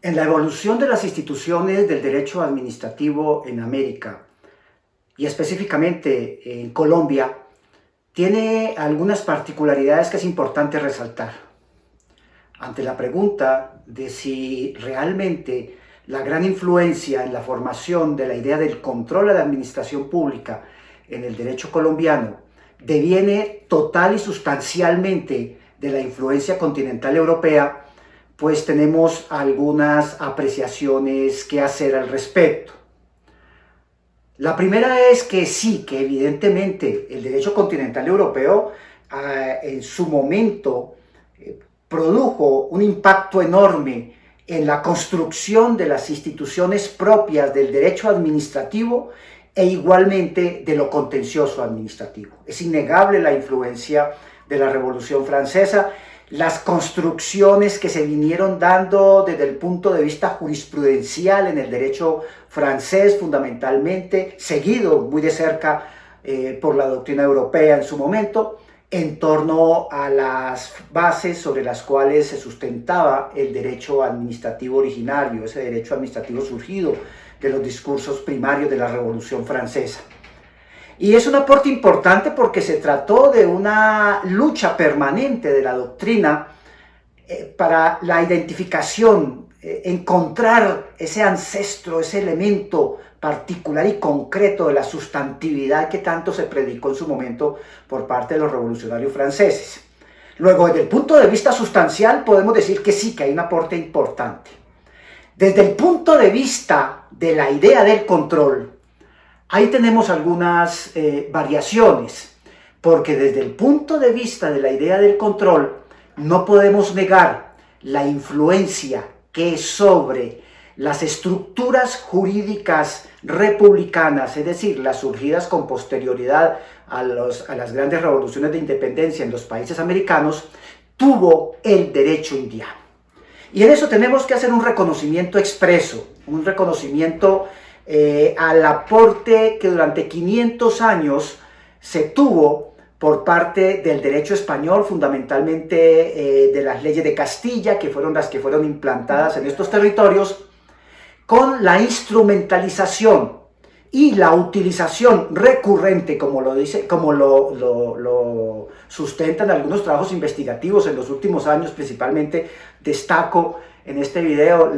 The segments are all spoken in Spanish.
En la evolución de las instituciones del derecho administrativo en América, y específicamente en Colombia, tiene algunas particularidades que es importante resaltar. Ante la pregunta de si realmente la gran influencia en la formación de la idea del control a la administración pública en el derecho colombiano deviene total y sustancialmente de la influencia continental europea, pues tenemos algunas apreciaciones que hacer al respecto. La primera es que sí, que evidentemente el derecho continental europeo en su momento produjo un impacto enorme en la construcción de las instituciones propias del derecho administrativo e igualmente de lo contencioso administrativo. Es innegable la influencia de la Revolución Francesa, las construcciones que se vinieron dando desde el punto de vista jurisprudencial en el derecho francés fundamentalmente, seguido muy de cerca por la doctrina europea en su momento, en torno a las bases sobre las cuales se sustentaba el derecho administrativo originario, ese derecho administrativo surgido de los discursos primarios de la Revolución Francesa. Y es un aporte importante porque se trató de una lucha permanente de la doctrina para la identificación, encontrar ese ancestro, ese elemento particular y concreto de la sustantividad que tanto se predicó en su momento por parte de los revolucionarios franceses. Luego, desde el punto de vista sustancial, podemos decir que sí, que hay un aporte importante. Desde el punto de vista de la idea del control, ahí tenemos algunas variaciones, porque desde el punto de vista de la idea del control, no podemos negar la influencia que sobre las estructuras jurídicas republicanas, es decir, las surgidas con posterioridad a las grandes revoluciones de independencia en los países americanos, tuvo el derecho indiano. Y en eso tenemos que hacer un reconocimiento expreso, un reconocimiento al aporte que durante 500 años se tuvo por parte del derecho español, fundamentalmente de las leyes de Castilla, que fueron las que fueron implantadas en estos territorios, con la instrumentalización y la utilización recurrente, como lo sustentan algunos trabajos investigativos en los últimos años. Principalmente destaco en este video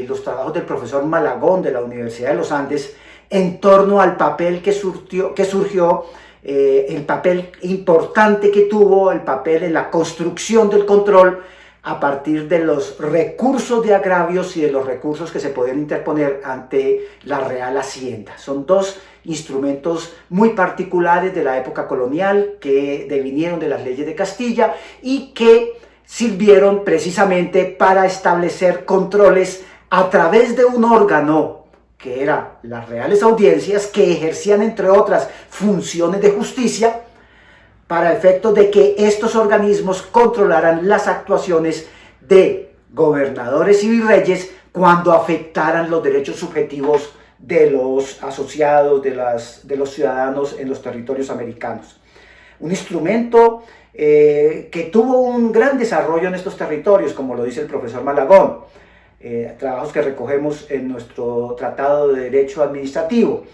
los trabajos del profesor Malagón de la Universidad de los Andes en torno al papel que surgió, el papel importante que tuvo, el papel en la construcción del control a partir de los recursos de agravios y de los recursos que se podían interponer ante la Real Hacienda. Son dos instrumentos muy particulares de la época colonial que devinieron de las leyes de Castilla y que sirvieron precisamente para establecer controles a través de un órgano que eran las Reales Audiencias, que ejercían entre otras funciones de justicia, para efectos de que estos organismos controlaran las actuaciones de gobernadores y virreyes cuando afectaran los derechos subjetivos de los asociados, de los ciudadanos en los territorios americanos. Un instrumento que tuvo un gran desarrollo en estos territorios, como lo dice el profesor Malagón, trabajos que recogemos en nuestro Tratado de Derecho Administrativo,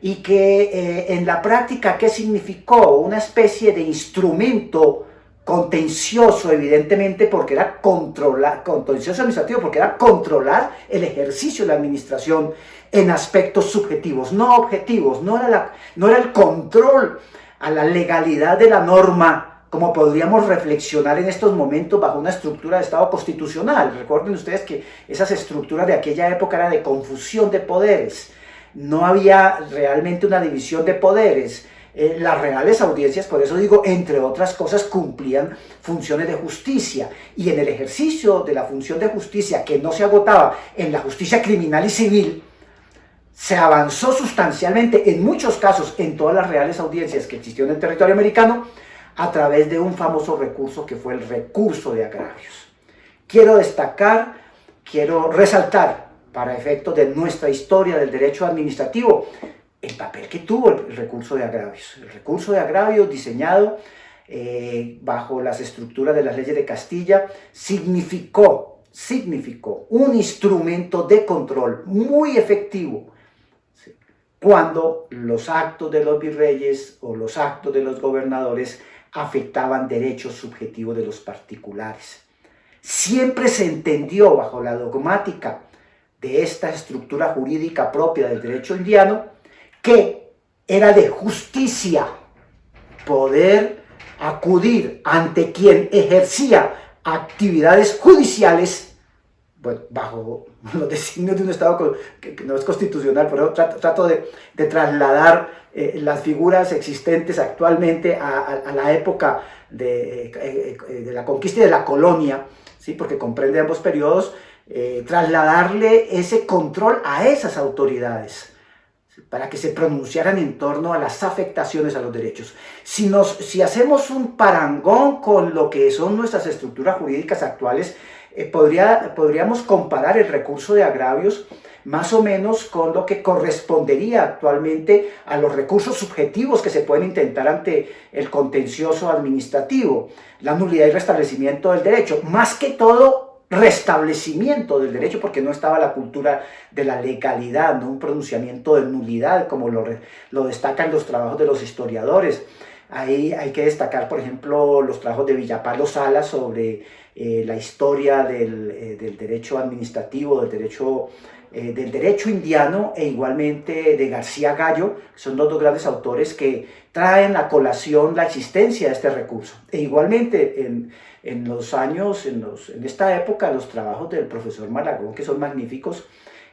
y que en la práctica, ¿qué significó? Una especie de instrumento contencioso, evidentemente, porque era contencioso administrativo, porque era controlar el ejercicio de la administración en aspectos subjetivos, no objetivos. No era el control a la legalidad de la norma, como podríamos reflexionar en estos momentos bajo una estructura de Estado constitucional. Recuerden ustedes que esas estructuras de aquella época eran de confusión de poderes. No había realmente una división de poderes. Las Reales Audiencias, por eso digo, entre otras cosas, cumplían funciones de justicia, y en el ejercicio de la función de justicia, que no se agotaba en la justicia criminal y civil, se avanzó sustancialmente, en muchos casos, en todas las Reales Audiencias que existieron en el territorio americano, a través de un famoso recurso que fue el recurso de agravios. Quiero resaltar, para efectos de nuestra historia del derecho administrativo, el papel que tuvo el recurso de agravios. El recurso de agravios, diseñado bajo las estructuras de las leyes de Castilla, significó significó un instrumento de control muy efectivo cuando los actos de los virreyes o los actos de los gobernadores afectaban derechos subjetivos de los particulares. Siempre se entendió bajo la dogmática de esta estructura jurídica propia del derecho indiano que era de justicia poder acudir ante quien ejercía actividades judiciales, bueno, bajo los designios de un Estado que no es constitucional, pero trato de trasladar las figuras existentes actualmente a la época de la conquista y de la colonia, ¿sí? Porque comprende ambos periodos, trasladarle ese control a esas autoridades, ¿sí? Para que se pronunciaran en torno a las afectaciones a los derechos. Si hacemos un parangón con lo que son nuestras estructuras jurídicas actuales, podríamos comparar el recurso de agravios más o menos con lo que correspondería actualmente a los recursos subjetivos que se pueden intentar ante el contencioso administrativo, la nulidad y restablecimiento del derecho, más que todo restablecimiento del derecho, porque no estaba la cultura de la legalidad, no un pronunciamiento de nulidad como lo destacan los trabajos de los historiadores. Ahí hay que destacar, por ejemplo, los trabajos de Villapalo Salas sobre la historia del derecho administrativo, del derecho indiano, e igualmente de García Gallo. Son dos grandes autores que traen a colación la existencia de este recurso. E igualmente en esta época, los trabajos del profesor Malagón, que son magníficos,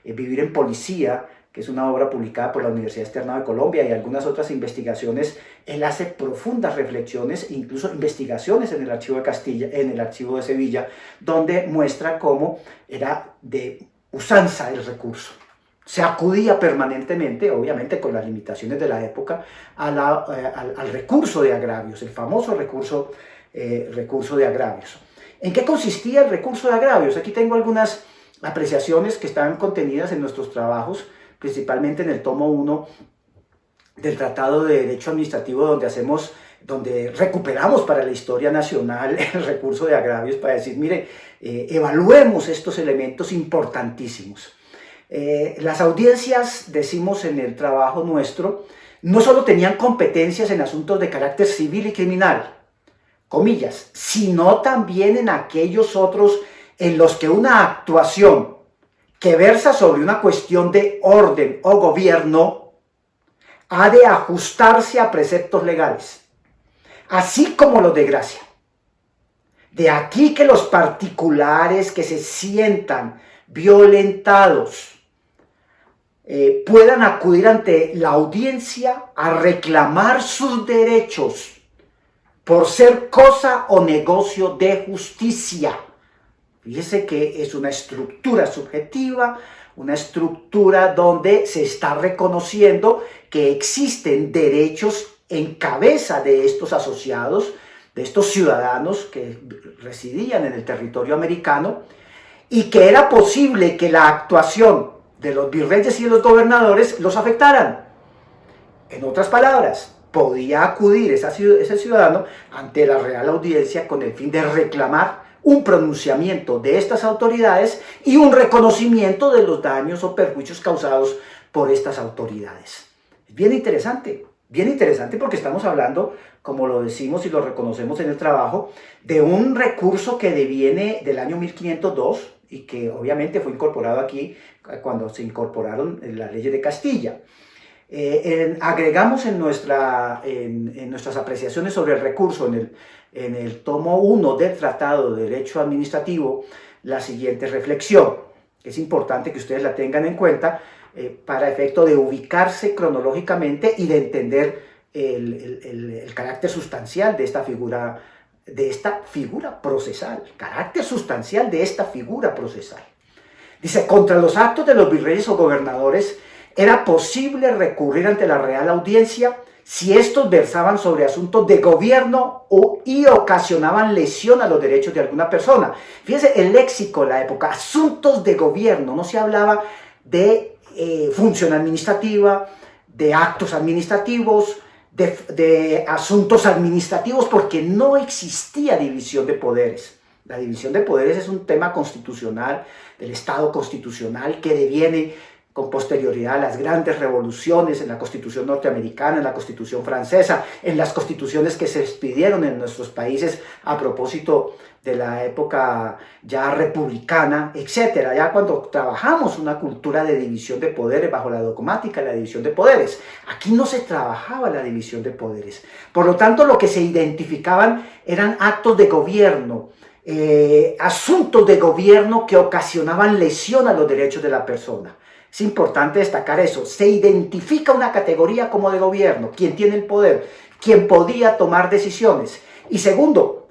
Vivir en Policía, que es una obra publicada por la Universidad Externa de Colombia, y algunas otras investigaciones. Él hace profundas reflexiones, incluso investigaciones en el Archivo de Castilla, en el Archivo de Sevilla, donde muestra cómo era de usanza el recurso. Se acudía permanentemente, obviamente con las limitaciones de la época, al recurso de agravios, el famoso recurso de agravios. ¿En qué consistía el recurso de agravios? Aquí tengo algunas apreciaciones que están contenidas en nuestros trabajos, principalmente en el tomo 1 del Tratado de Derecho Administrativo, donde recuperamos para la historia nacional el recurso de agravios para decir, mire, evaluemos estos elementos importantísimos. Las audiencias, decimos en el trabajo nuestro, no solo tenían competencias en asuntos de carácter civil y criminal, comillas, sino también en aquellos otros en los que una actuación que versa sobre una cuestión de orden o gobierno ha de ajustarse a preceptos legales, así como los de gracia. De aquí que los particulares que se sientan violentados puedan acudir ante la audiencia a reclamar sus derechos por ser cosa o negocio de justicia. Fíjese que es una estructura subjetiva, una estructura donde se está reconociendo que existen derechos en cabeza de estos asociados, de estos ciudadanos que residían en el territorio americano, y que era posible que la actuación de los virreyes y de los gobernadores los afectaran. En otras palabras, podía acudir ese ciudadano ante la Real Audiencia con el fin de reclamar un pronunciamiento de estas autoridades y un reconocimiento de los daños o perjuicios causados por estas autoridades. Es bien interesante porque estamos hablando, como lo decimos y lo reconocemos en el trabajo, de un recurso que deviene del año 1502 y que obviamente fue incorporado aquí cuando se incorporaron las leyes de Castilla. Agregamos en nuestras apreciaciones sobre el recurso en el tomo 1 del Tratado de Derecho Administrativo la siguiente reflexión. Es importante que ustedes la tengan en cuenta para efecto de ubicarse cronológicamente y de entender el carácter sustancial de esta figura procesal, carácter sustancial de esta figura procesal. Dice, contra los actos de los virreyes o gobernadores era posible recurrir ante la Real Audiencia si estos versaban sobre asuntos de gobierno y ocasionaban lesión a los derechos de alguna persona. Fíjense el léxico de la época, asuntos de gobierno, no se hablaba de función administrativa, de actos administrativos, de asuntos administrativos, porque no existía división de poderes. La división de poderes es un tema constitucional, del Estado constitucional, que deviene con posterioridad a las grandes revoluciones en la Constitución norteamericana, en la Constitución francesa, en las constituciones que se expidieron en nuestros países a propósito de la época ya republicana, etcétera. Ya cuando trabajamos una cultura de división de poderes bajo la dogmática de la división de poderes, aquí no se trabajaba la división de poderes. Por lo tanto, lo que se identificaban eran actos de gobierno, asuntos de gobierno que ocasionaban lesión a los derechos de la persona. Es importante destacar eso. Se identifica una categoría como de gobierno, quien tiene el poder, quien podía tomar decisiones. Y segundo,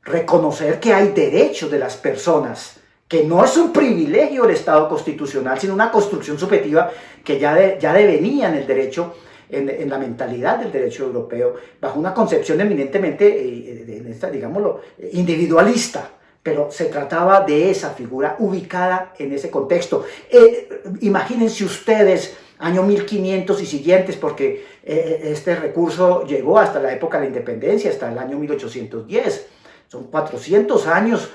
reconocer que hay derechos de las personas, que no es un privilegio del Estado constitucional, sino una construcción subjetiva que ya devenía en el derecho, en la mentalidad del derecho europeo, bajo una concepción eminentemente, digámoslo, individualista. Pero se trataba de esa figura ubicada en ese contexto. Imagínense ustedes, año 1500 y siguientes, porque este recurso llegó hasta la época de la independencia, hasta el año 1810. Son 400 años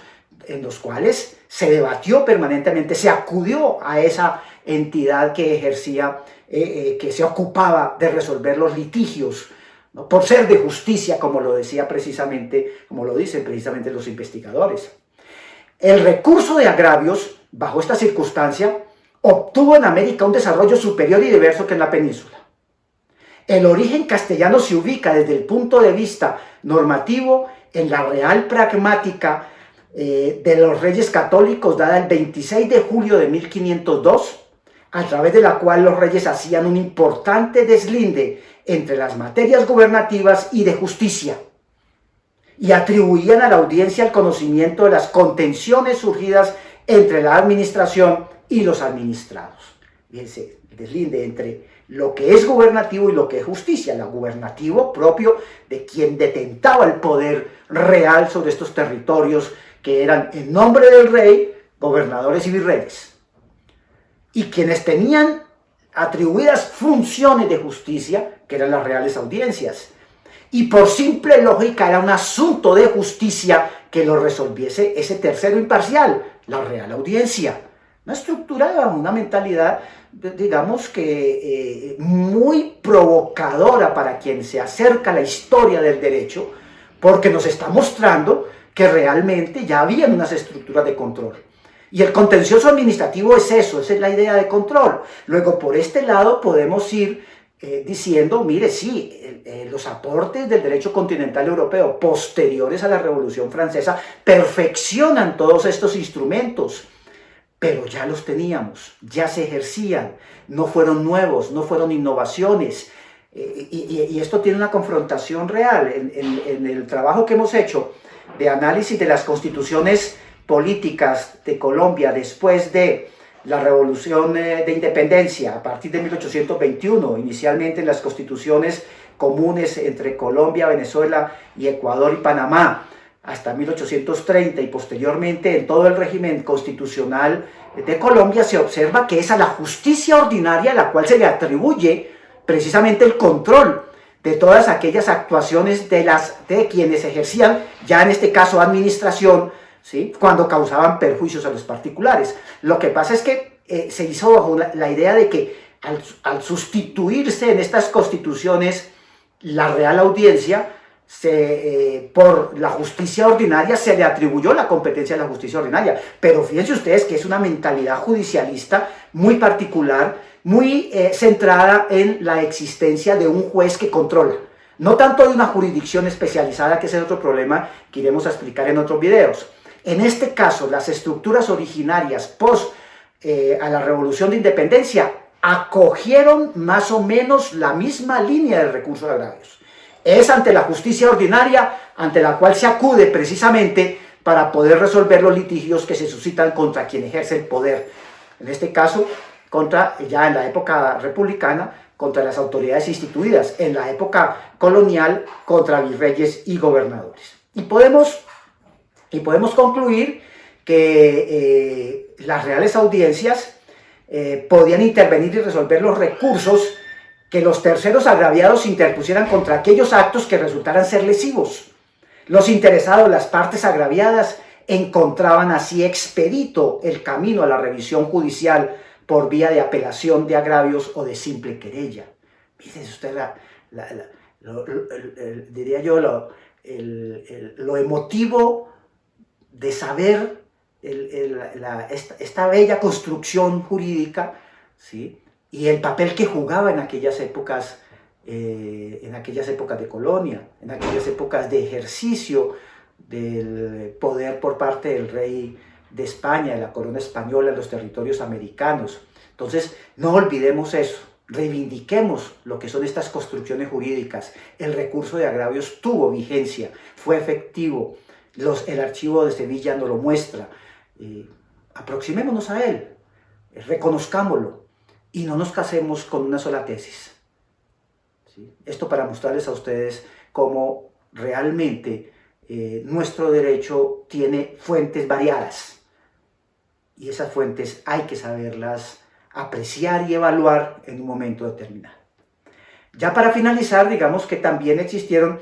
en los cuales se debatió permanentemente, se acudió a esa entidad que ejercía, que se ocupaba de resolver los litigios, ¿no? Por ser de justicia, como lo dicen precisamente los investigadores. El recurso de agravios, bajo esta circunstancia, obtuvo en América un desarrollo superior y diverso que en la península. El origen castellano se ubica desde el punto de vista normativo en la real pragmática de los reyes católicos, dada el 26 de julio de 1502, a través de la cual los reyes hacían un importante deslinde entre las materias gubernativas y de justicia, y atribuían a la audiencia el conocimiento de las contenciones surgidas entre la administración y los administrados. Fíjense, el deslinde entre lo que es gubernativo y lo que es justicia. Lo gubernativo propio de quien detentaba el poder real sobre estos territorios, que eran en nombre del rey, gobernadores y virreyes. Y quienes tenían atribuidas funciones de justicia, que eran las reales audiencias. Y por simple lógica era un asunto de justicia que lo resolviese ese tercero imparcial, la real audiencia. Una estructura, una mentalidad, digamos que muy provocadora para quien se acerca a la historia del derecho, porque nos está mostrando que realmente ya había unas estructuras de control. Y el contencioso administrativo es eso, esa es la idea de control. Luego, por este lado podemos ir diciendo, mire, sí, los aportes del derecho continental europeo posteriores a la Revolución Francesa perfeccionan todos estos instrumentos, pero ya los teníamos, ya se ejercían, no fueron nuevos, no fueron innovaciones. Y esto tiene una confrontación real en el trabajo que hemos hecho de análisis de las constituciones políticas de Colombia después de la Revolución de Independencia, a partir de 1821, inicialmente en las constituciones comunes entre Colombia, Venezuela y Ecuador y Panamá, hasta 1830, y posteriormente en todo el régimen constitucional de Colombia, se observa que es a la justicia ordinaria a la cual se le atribuye precisamente el control de todas aquellas actuaciones de quienes ejercían, ya en este caso administración, ¿sí?, cuando causaban perjuicios a los particulares. Lo que pasa es que se hizo bajo la idea de que al sustituirse en estas constituciones la Real Audiencia, por la justicia ordinaria se le atribuyó la competencia de la justicia ordinaria. Pero fíjense ustedes que es una mentalidad judicialista muy particular, muy centrada en la existencia de un juez que controla. No tanto de una jurisdicción especializada, que ese es otro problema que iremos a explicar en otros videos. En este caso, las estructuras originarias post a la Revolución de Independencia acogieron más o menos la misma línea del recurso de agravios. Es ante la justicia ordinaria ante la cual se acude precisamente para poder resolver los litigios que se suscitan contra quien ejerce el poder. En este caso, ya en la época republicana, contra las autoridades instituidas, en la época colonial, contra virreyes y gobernadores. Y podemos concluir que las reales audiencias podían intervenir y resolver los recursos que los terceros agraviados interpusieran contra aquellos actos que resultaran ser lesivos. Los interesados, las partes agraviadas, encontraban así expedito el camino a la revisión judicial por vía de apelación de agravios o de simple querella. Fíjese usted diría yo, lo emotivo de saber esta bella construcción jurídica, ¿sí? Y el papel que jugaba en aquellas épocas de colonia, en aquellas épocas de ejercicio del poder por parte del rey de España, de la corona española en los territorios americanos. Entonces, no olvidemos eso, reivindiquemos lo que son estas construcciones jurídicas. El recurso de agravios tuvo vigencia, fue efectivo, el archivo de Sevilla nos lo muestra. Aproximémonos a él, reconozcámoslo y no nos casemos con una sola tesis. ¿Sí? Esto para mostrarles a ustedes cómo realmente nuestro derecho tiene fuentes variadas y esas fuentes hay que saberlas apreciar y evaluar en un momento determinado. Ya para finalizar, digamos que también existieron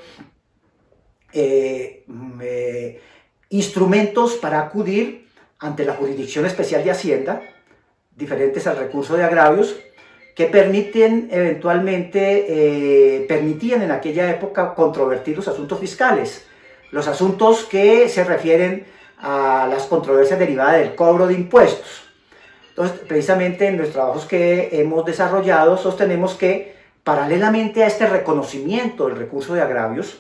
instrumentos para acudir ante la Jurisdicción Especial de Hacienda, diferentes al recurso de agravios, que permitían en aquella época controvertir los asuntos fiscales, los asuntos que se refieren a las controversias derivadas del cobro de impuestos. Entonces, precisamente en los trabajos que hemos desarrollado, sostenemos que paralelamente a este reconocimiento del recurso de agravios,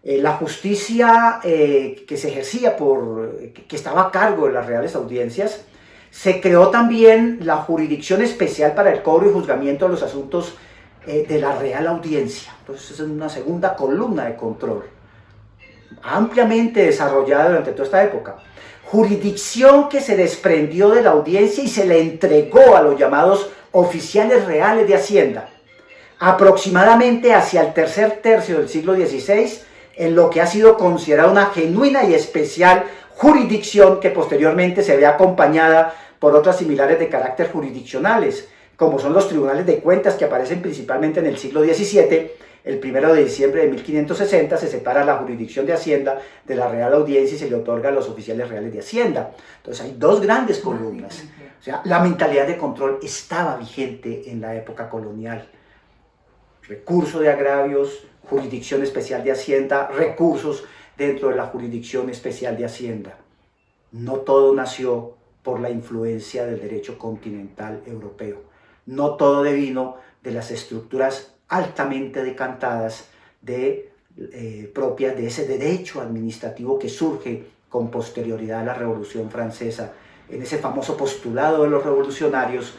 la justicia que se ejercía que estaba a cargo de las reales audiencias, se creó también la Jurisdicción Especial para el Cobro y Juzgamiento de los Asuntos de la Real Audiencia. Entonces, es una segunda columna de control, ampliamente desarrollada durante toda esta época. Jurisdicción que se desprendió de la audiencia y se le entregó a los llamados oficiales reales de Hacienda, aproximadamente hacia el tercer tercio del siglo XVI, en lo que ha sido considerada una genuina y especial jurisdicción que posteriormente se ve acompañada por otras similares de carácter jurisdiccionales, como son los tribunales de cuentas que aparecen principalmente en el siglo XVII. El 1 de diciembre de 1560 se separa la jurisdicción de Hacienda de la Real Audiencia y se le otorga a los oficiales reales de Hacienda. Entonces hay dos grandes columnas. O sea, la mentalidad de control estaba vigente en la época colonial. Recurso de agravios, Jurisdicción Especial de Hacienda, recursos dentro de la Jurisdicción Especial de Hacienda. No todo nació por la influencia del derecho continental europeo. No todo devino de las estructuras altamente decantadas propias de ese derecho administrativo que surge con posterioridad a la Revolución Francesa, en ese famoso postulado de los revolucionarios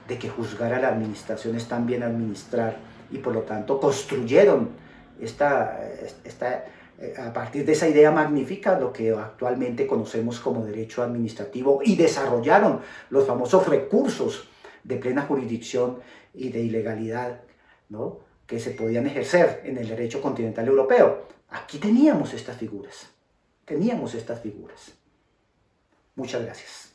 de que juzgar a la administración es también administrar, y por lo tanto construyeron a partir de esa idea magnífica lo que actualmente conocemos como derecho administrativo, y desarrollaron los famosos recursos de plena jurisdicción y de ilegalidad, ¿no?, que se podían ejercer en el derecho continental europeo. Aquí teníamos estas figuras. Muchas gracias.